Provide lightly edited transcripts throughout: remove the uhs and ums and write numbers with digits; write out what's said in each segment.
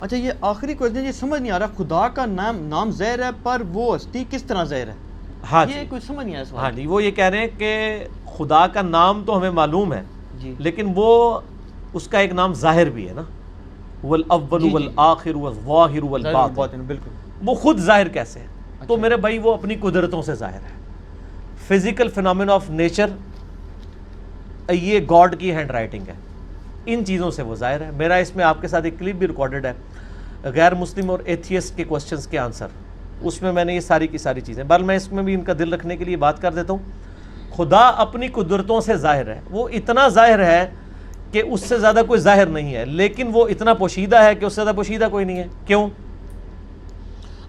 اچھا یہ آخری کوشچن، یہ سمجھ نہیں آ رہا، خدا کا نام ظاہر ہے پر وہ ہستی کس طرح ظاہر ہے؟ ہاں یہ کوئی سمجھ نہیں آیا سوال۔ ہاں جی، وہ یہ کہہ رہے ہیں کہ خدا کا نام تو ہمیں معلوم ہے جی لیکن وہ اس کا ایک نام ظاہر بھی ہے نا، والاول والآخر والظاہر والباطن، بالکل وہ خود ظاہر کیسے ہے؟ تو میرے بھائی وہ اپنی قدرتوں سے ظاہر ہے، فزیکل فینومینا آف نیچر، یہ گاڈ کی ہینڈ رائٹنگ ہے، ان چیزوں سے وہ ظاہر ہے۔ میرا اس میں آپ کے ساتھ ایک کلپ بھی ریکارڈڈ ہے، غیر مسلم اور ایتھیسٹ کے کوسچنز کے آنسر، اس میں نے یہ ساری کی ساری چیزیں، بل میں اس میں بھی ان کا دل رکھنے کے لیے بات کر دیتا ہوں۔ خدا اپنی قدرتوں سے ظاہر ہے، وہ اتنا ظاہر ہے کہ اس سے زیادہ کوئی ظاہر نہیں ہے، لیکن وہ اتنا پوشیدہ ہے کہ اس سے زیادہ پوشیدہ کوئی نہیں ہے۔ کیوں؟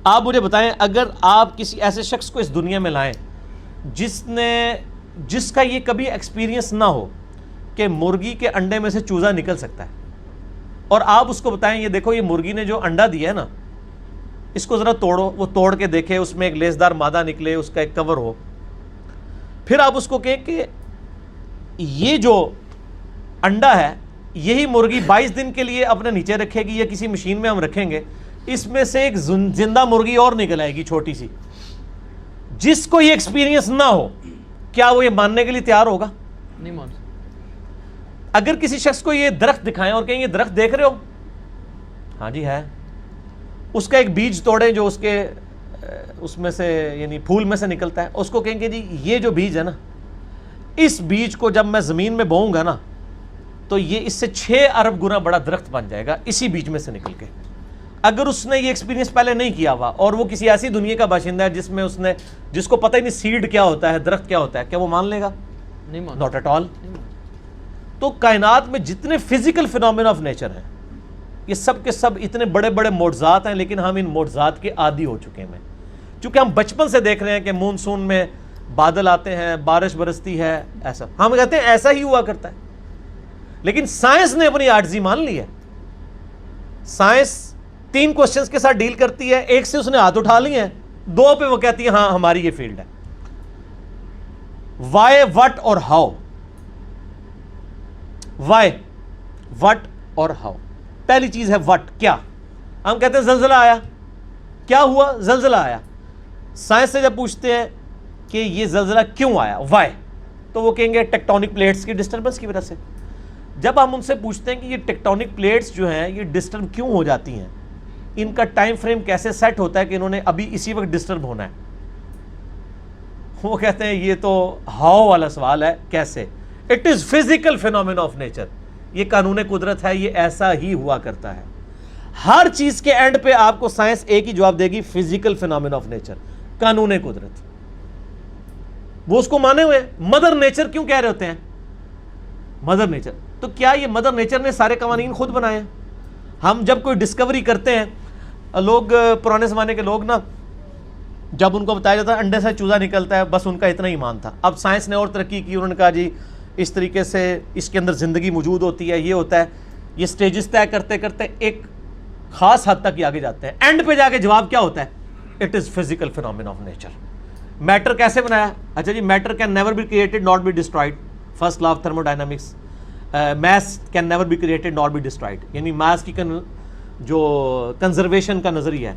آپ مجھے بتائیں، اگر آپ کسی ایسے شخص کو اس دنیا میں لائیں جس کا یہ کبھی ایکسپیرینس نہ ہو کہ مرغی کے انڈے میں سے چوزا نکل سکتا ہے، اور آپ اس کو بتائیں یہ دیکھو یہ مرغی نے جو انڈا دیا ہے نا، اس کو ذرا توڑو، وہ توڑ کے دیکھے، اس میں ایک لیسدار مادہ نکلے، اس کا ایک کور ہو، پھر آپ اس کو کہیں کہ یہ جو انڈا ہے یہی مرغی 22 دن کے لیے اپنے نیچے رکھے گی یا کسی مشین میں ہم رکھیں گے، اس میں سے ایک زندہ مرغی اور نکل آئے گی چھوٹی سی، جس کو یہ ایکسپیرینس نہ ہو کیا وہ یہ ماننے کے لیے تیار ہوگا؟ نہیں مان سکتا۔ اگر کسی شخص کو یہ درخت دکھائیں اور کہیں یہ درخت دیکھ رہے ہو، ہاں جی ہے، اس کا ایک بیج توڑیں جو اس میں سے یعنی پھول میں سے نکلتا ہے، اس کو کہیں گے جی یہ جو بیج ہے نا، اس بیج کو جب میں زمین میں بوؤں گا نا تو یہ اس سے 6 ارب گنا بڑا درخت بن جائے گا اسی بیج میں سے نکل کے۔ اگر اس نے یہ ایکسپیرینس پہلے نہیں کیا ہوا اور وہ کسی ایسی دنیا کا باشندہ ہے جس کو پتہ ہی نہیں سیڈ کیا ہوتا ہے، درخت کیا ہوتا ہے، کیا وہ مان لے گا؟ نہیں مان ناٹ ایٹ آل۔ تو کائنات میں جتنے فزیکل فینومینا آف نیچر ہیں یہ سب کے سب اتنے بڑے بڑے معجزات ہیں، لیکن ہم ان معجزات کے عادی ہو چکے ہیں، چونکہ ہم بچپن سے دیکھ رہے ہیں کہ مونسون میں بادل آتے ہیں، بارش برستی ہے، ایسا ہم کہتے ہیں ایسا ہی ہوا کرتا ہے، لیکن سائنس نے اپنی عاجزی مان لی ہے۔ سائنس 3 کوسچنز کے ساتھ ڈیل کرتی ہے، ایک سے اس نے ہاتھ اٹھا لی ہیں، 2 پہ وہ کہتی ہے ہاں ہماری یہ فیلڈ ہے، وائی، وٹ اور ہاؤ۔ وائی، وٹ اور ہاؤ۔ پہلی چیز ہے وٹ، کیا؟ ہم کہتے ہیں زلزلہ آیا، کیا ہوا؟ زلزلہ آیا۔ سائنس سے جب پوچھتے ہیں کہ یہ زلزلہ کیوں آیا، وائی، تو وہ کہیں گے ٹیکٹونک پلیٹس کی ڈسٹربنس کی وجہ سے۔ جب ہم ان سے پوچھتے ہیں کہ یہ ٹیکٹونک پلیٹس جو ہیں یہ ڈسٹرب کیوں ہو جاتی ہیں، ان کا ٹائم فریم کیسے سیٹ ہوتا ہے کہ انہوں نے ابھی اسی وقت ڈسٹرب ہونا ہے، وہ کہتے ہیں یہ تو ہاؤ والا سوال ہے، کیسے؟ It is physical phenomena of nature, یہ قانون قدرت ہے، یہ ایسا ہی ہوا کرتا ہے۔ ہر چیز کے اینڈ پہ آپ کو سائنس ایک ہی جواب دے گی، فزیکل فینومینا آف نیچر، قانون قدرت۔ وہ اس کو مانے ہوئے۔ مدر نیچر کیوں کہہ رہے ہوتے ہیں مدر نیچر؟ تو کیا یہ مدر نیچر نے سارے قوانین خود بنائے ہیں؟ ہم جب کوئی ڈسکوری کرتے ہیں، لوگ پرانے زمانے کے لوگ نا، جب ان کو بتایا جاتا ہے انڈے سے چوزا نکلتا ہے، بس ان کا اتنا ایمان تھا۔ اب سائنس نے اور ترقی کی، انہوں نے کہا جی اس طریقے سے اس کے اندر زندگی موجود ہوتی ہے، یہ ہوتا ہے، یہ سٹیجز طے کرتے کرتے ایک خاص حد تک یہ آگے جاتے ہیں، اینڈ پہ جا کے جواب کیا ہوتا ہے؟ It is physical phenomena of nature. Matter کیسے بنایا؟ اچھا جی، matter can never be created not be destroyed, first law of thermodynamics. Mass can never be created not be destroyed, یعنی میس کی جو کنزرویشن کا نظریہ ہے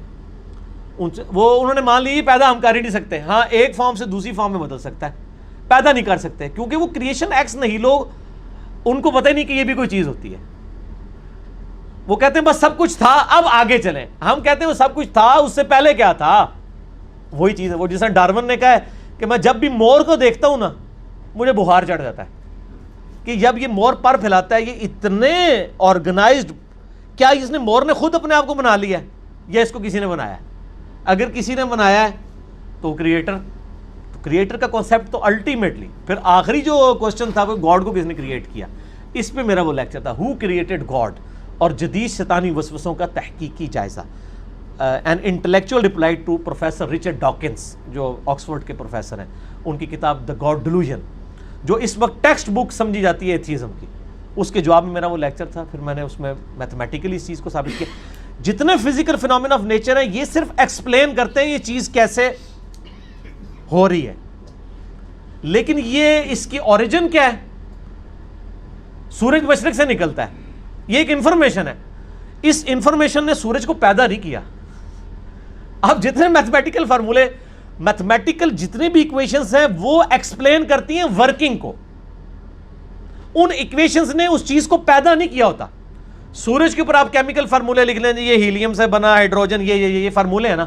وہ انہوں نے مان لی، پیدا ہم کر ہی نہیں سکتے، ہاں ایک فارم سے دوسری فارم میں بدل سکتا ہے، پیدا نہیں کر سکتے، کیونکہ وہ کریشن ایکس نہیں، لوگ ان کو پتہ ہی نہیں کہ یہ بھی کوئی چیز ہوتی ہے۔ وہ کہتے ہیں بس سب کچھ تھا اب آگے چلیں، ہم کہتے ہیں وہ سب کچھ تھا، اس سے پہلے کیا تھا؟ وہی چیز ہے، وہ جیسا ڈارون نے کہا ہے کہ میں جب بھی مور کو دیکھتا ہوں نا مجھے بخار چڑھ جاتا ہے، کہ جب یہ مور پر پھیلاتا ہے یہ اتنے آرگنائزڈ، کیا اس نے مور نے خود اپنے آپ کو بنا لیا ہے یا اس کو کسی نے بنایا ہے؟ اگر کسی نے بنایا ہے تو کریٹر کا کانسیپٹ تو الٹیمیٹلی، پھر آخری جو کوسچن تھا وہ گاڈ کو کس نے کریٹ کیا، اس پہ میرا وہ لیکچر تھا، ہو کریٹڈ گاڈ، اور جدید شیطانی وسوسوں کا تحقیقی جائزہ، an intellectual reply to professor Richard Dawkins جو آکسفورڈ کے پروفیسر ہیں، ان کی کتاب دا گاڈ ڈیلوژن جو اس وقت ٹیکسٹ بک سمجھی جاتی ہے ایتھیزم کی، اس کے جواب میں میرا وہ لیکچر تھا۔ پھر میں نے اس میں میتھمیٹیکلی اس چیز کو ثابت کیا، جتنے فزیکل فینومینا آف نیچر ہیں یہ صرف ایکسپلین کرتے ہیں یہ چیز کیسے ہو رہی ہے، لیکن یہ اس کی اوریجن کیا ہے؟ سورج مشرق سے نکلتا ہے، یہ ایک انفارمیشن ہے، اس انفارمیشن نے سورج کو پیدا نہیں کیا. اب جتنے میتھمیٹیکل فارمولے، میتھمیٹیکل جتنے بھی ایکویشنز ہیں وہ ایکسپلین کرتی ہیں ورکنگ کو. ان ایکویشنز نے اس چیز کو پیدا نہیں کیا ہوتا. سورج کے اوپر آپ کیمیکل فارمولے لکھ لیں، یہ ہیلیم سے بنا، ہائیڈروجن، یہ فارمولے ہیں نا.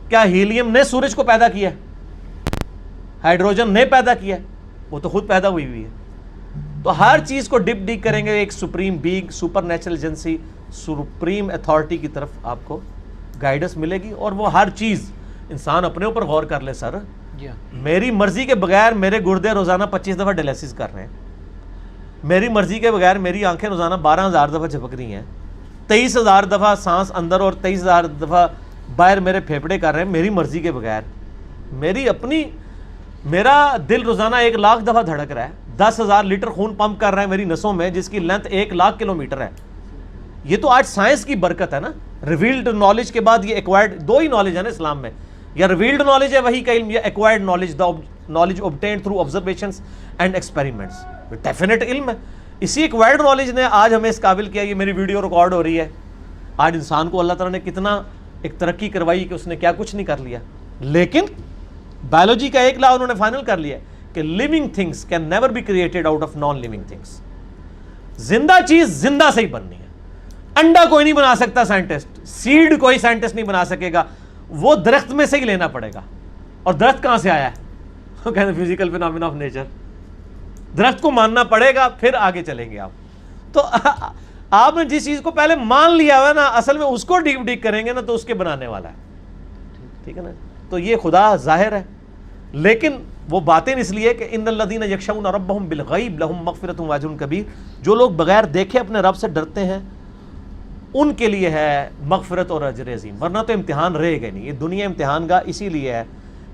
کیا ہیلیم نے سورج کو پیدا کیا ہے؟ ہائیڈروجن نے پیدا کیا ہے؟ وہ تو خود پیدا ہوئی ہے. تو ہر چیز کو ڈپ ڈیک کریں گے ایک supreme being, super natural agency, supreme authority کی طرف آپ کو گائیڈنس ملے گی. اور وہ ہر چیز انسان اپنے اوپر غور کر لے. سر میری مرضی کے بغیر میرے گردے روزانہ 25 دفعہ ڈائلیسس کر رہے ہیں. میری مرضی کے بغیر میری آنکھیں روزانہ 12,000 دفعہ جھپک رہی ہیں. 23,000 دفعہ سانس اندر اور 23,000 دفعہ باہر میرے پھیپھڑے کر رہے ہیں میری مرضی کے بغیر. میرا دل روزانہ 1,00,000 دفعہ دھڑک رہا ہے. 10,000 لیٹر خون پمپ کر رہا ہے میری نسوں میں، جس کی لینتھ 1,00,000 کلومیٹر ہے. یہ تو آج سائنس کی برکت ہے نا. ریویلڈ نالج کے بعد یہ ایکوائرڈ، دو ہی نالج ہے نا اسلام میں، یا ریویلڈ نالج ہے وہی کا علم، یا acquired knowledge, the knowledge obtained through observations and experiments. Definite علم ہے. اسی ایکوائرڈ نالج نے آج ہمیں اس قابل کیا. یہ میری ویڈیو ریکارڈ ہو رہی ہے. آج انسان کو اللہ تعالیٰ نے کتنا ایک ترقی کروائی کہ اس نے کیا کچھ نہیں کر لیا. لیکن بایولوجی کا ایک لا انہوں نے فائنل کر لیا کہ living things can never be created out of non living things. زندہ چیز زندہ سے ہی بننی ہے. انڈا کوئی نہیں بنا سکتا سائنٹسٹ، سیڈ کوئی سائنٹسٹ نہیں بنا سکے گا، وہ درخت میں سے ہی لینا پڑے گا. اور درخت کہاں سے آیا ہے؟ وہ کہتے ہیں فزیکل فینومینا آف نیچر. درخت کو ماننا پڑے گا پھر آگے چلیں گے آپ. تو آپ نے جس چیز کو پہلے مان لیا ہوا ہے نا، اصل میں اس کو ڈیپ ڈیک کریں گے نا تو اس کے بنانے والا ہے. ٹھیک ہے نا. تو یہ خدا ظاہر ہے، لیکن وہ باتیں اس لیے کہ ان الذین یخشون ربہم بالغیب لہم مغفرۃ واجر کبیر. جو لوگ بغیر دیکھے اپنے رب سے ڈرتے ہیں ان کے لیے ہے مغفرت اور اجر عظیم. ورنہ تو امتحان رہے گا نہیں. یہ دنیا امتحان گاہ اسی لیے ہے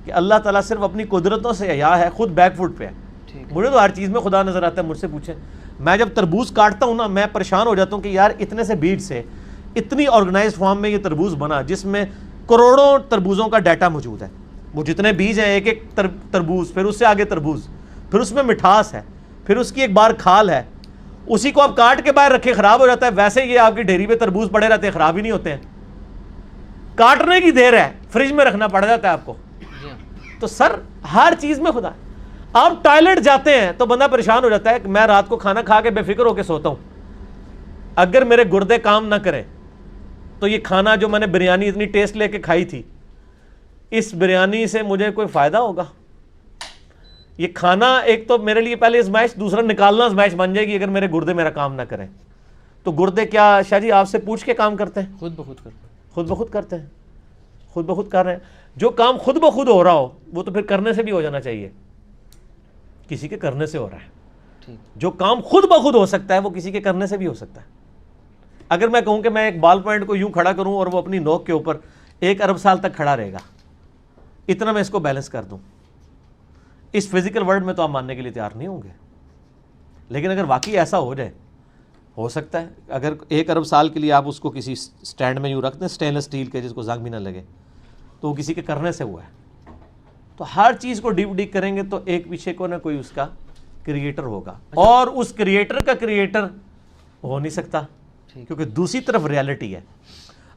کہ اللہ تعالیٰ صرف اپنی قدرتوں سے حیا ہے، خود بیک فوٹ پہ ہے. مجھے تو ہر چیز میں خدا نظر آتا ہے. مجھ سے پوچھیں، میں جب تربوز کاٹتا ہوں نا، میں پریشان ہو جاتا ہوں کہ یار اتنے سے بیج سے اتنی آرگنائز فارم میں یہ تربوز بنا جس میں کروڑوں تربوزوں کا ڈیٹا موجود ہے. وہ جتنے بیج ہیں، ایک ایک تربوز، پھر اس سے آگے تربوز، پھر اس میں مٹھاس ہے، پھر اس کی ایک بار کھال ہے. اسی کو آپ کاٹ کے باہر رکھے خراب ہو جاتا ہے. ویسے یہ آپ کی ڈیری پہ تربوز پڑے رہتے ہیں، خراب ہی نہیں ہوتے ہیں. کاٹنے کی دیر ہے، فریج میں رکھنا پڑ جاتا ہے آپ کو. تو سر ہر چیز میں خدا. آپ ٹوائلٹ جاتے ہیں تو بندہ پریشان ہو جاتا ہے کہ میں رات کو کھانا کھا کے بے فکر ہو کے سوتا ہوں، اگر میرے گردے کام نہ کریں تو یہ کھانا جو میں نے بریانی اتنی ٹیسٹ لے کے کھائی تھی، اس بریانی سے مجھے کوئی فائدہ ہوگا؟ یہ کھانا ایک تو میرے لیے پہلے ازمائش، دوسرا نکالنا ازمائش بن جائے گی اگر میرے گردے میرا کام نہ کریں. تو گردے کیا شاہ جی آپ سے پوچھ کے کام کرتے ہیں؟ خود بخود کرتے ہیں. خود بخود کرتے ہیں. خود بخود کر رہے ہیں. جو کام خود بخود ہو رہا ہو وہ تو پھر کرنے سے بھی ہو جانا چاہیے. کسی کے کرنے سے ہو رہا ہے. جو کام خود بخود ہو سکتا ہے وہ کسی کے کرنے سے بھی ہو سکتا ہے. اگر میں کہوں کہ میں ایک بال پوائنٹ کو یوں کھڑا کروں اور وہ اپنی نوک کے اوپر 1 ارب سال تک کھڑا رہے گا، اتنا میں اس کو بیلنس کر دوں، اس فزیکل ورلڈ میں تو آپ ماننے کے لیے تیار نہیں ہوں گے. لیکن اگر واقعی ایسا ہو جائے، ہو سکتا ہے اگر 1 ارب سال کے لیے آپ اس کو کسی سٹینڈ میں یوں رکھ دیں اسٹینلیس اسٹیل کے جس کو زنگ بھی نہ لگے، تو وہ کسی کے کرنے سے ہوا ہے. تو ہر چیز کو ڈیپ ڈیک کریں گے تو ایک پیچھے کو نہ کوئی اس کا کریٹر ہوگا، اور اس کریٹر کا کریٹر ہو نہیں سکتا کیونکہ دوسری طرف ریالٹی ہے.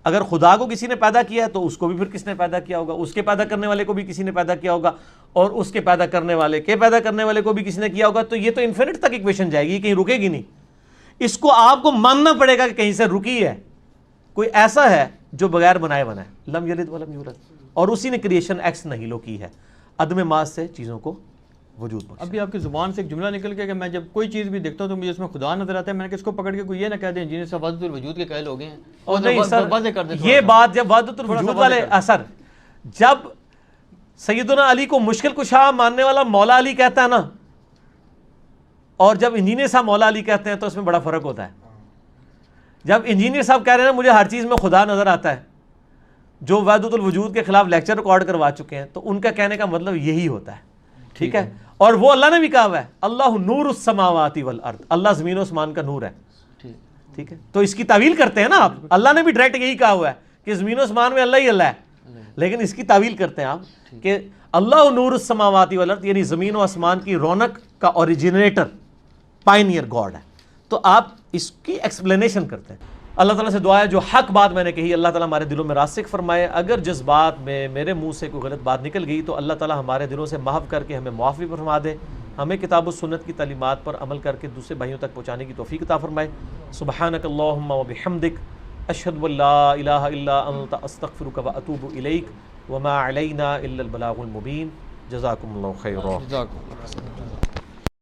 اگر خدا کو کسی نے پیدا کیا ہے تو اس کو بھی پھر کس نے پیدا کیا ہوگا، اس کے پیدا کرنے والے کو بھی کسی نے پیدا کیا ہوگا، اور اس کے پیدا کرنے والے کے پیدا کرنے والے کو بھی کسی نے کیا ہوگا. تو یہ تو انفینٹ تک ایکویشن جائے گی، کہیں رکے گی نہیں. اس کو آپ کو ماننا پڑے گا کہ کہیں سے رکی ہے. کوئی ایسا ہے جو بغیر بنائے بنا ہے، لم یلد ولم یولد، اور اسی نے کریشن ایکس نہیلو کی ہے، عدم ماس سے چیزوں کو وجود بخشا. ابھی آپ کی زبان سے ایک جملہ نکل گیا کہ میں جب کوئی چیز بھی دیکھتا ہوں تو مجھے اس میں خدا نظر آتا ہے. میں نے کس کو پکڑ کے کوئی یہ نہ کہہ دیں انجینئر صاحب وحدت الوجود کے قائل ہو گئے ہیں. اور نہیں سر، یہ بات جب وحدت الوجود والے اثر، جب سیدنا علی کو مشکل کشا ماننے والا مولا علی کہتا ہے نا، اور جب انجینئر صاحب مولا علی کہتے ہیں تو اس میں بڑا فرق ہوتا ہے. جب انجینئر صاحب کہہ رہے ہیں مجھے ہر چیز میں خدا نظر آتا ہے، جو وحدت الوجود کے خلاف لیکچر ریکارڈ کروا چکے ہیں، تو ان کا کہنے کا مطلب یہی ہوتا ہے. ٹھیک ہے. اور وہ اللہ نے بھی کہا ہوا ہے اللہ نور السماوات والارض، اللہ زمین و آسمان کا نور ہے. ٹھیک ہے. تو اس کی تعویل کرتے ہیں نا آپ، اللہ نے بھی ڈائریکٹ یہی کہا ہوا ہے کہ زمین و آسمان میں اللہ ہی اللہ ہے، لیکن اس کی تعویل کرتے ہیں آپ کہ اللہ نور السماوات والارض، یعنی زمین و آسمان کی رونق کا اوریجنیٹر، پائنیئر گاڈ ہے. تو آپ اس کی ایکسپلینیشن کرتے ہیں. اللہ تعالیٰ سے دعا ہے جو حق بات میں نے کہی اللہ تعالیٰ ہمارے دلوں میں راسخ فرمائے. اگر جس بات میں میرے منہ سے کوئی غلط بات نکل گئی تو اللہ تعالیٰ ہمارے دلوں سے محو کر کے ہمیں معافی فرما دے, ہمیں کتاب و سنت کی تعلیمات پر عمل کر کے دوسرے بھائیوں تک پہنچانے کی توفیق عطا فرمائے. سبحانک اللہم و بحمدک اشہد ان لا الہ الا انت استغفرک و اتوب الیک وما علینا الا البلاغ المبین. جزاکم اللہ خیرا. جزاک اللہ.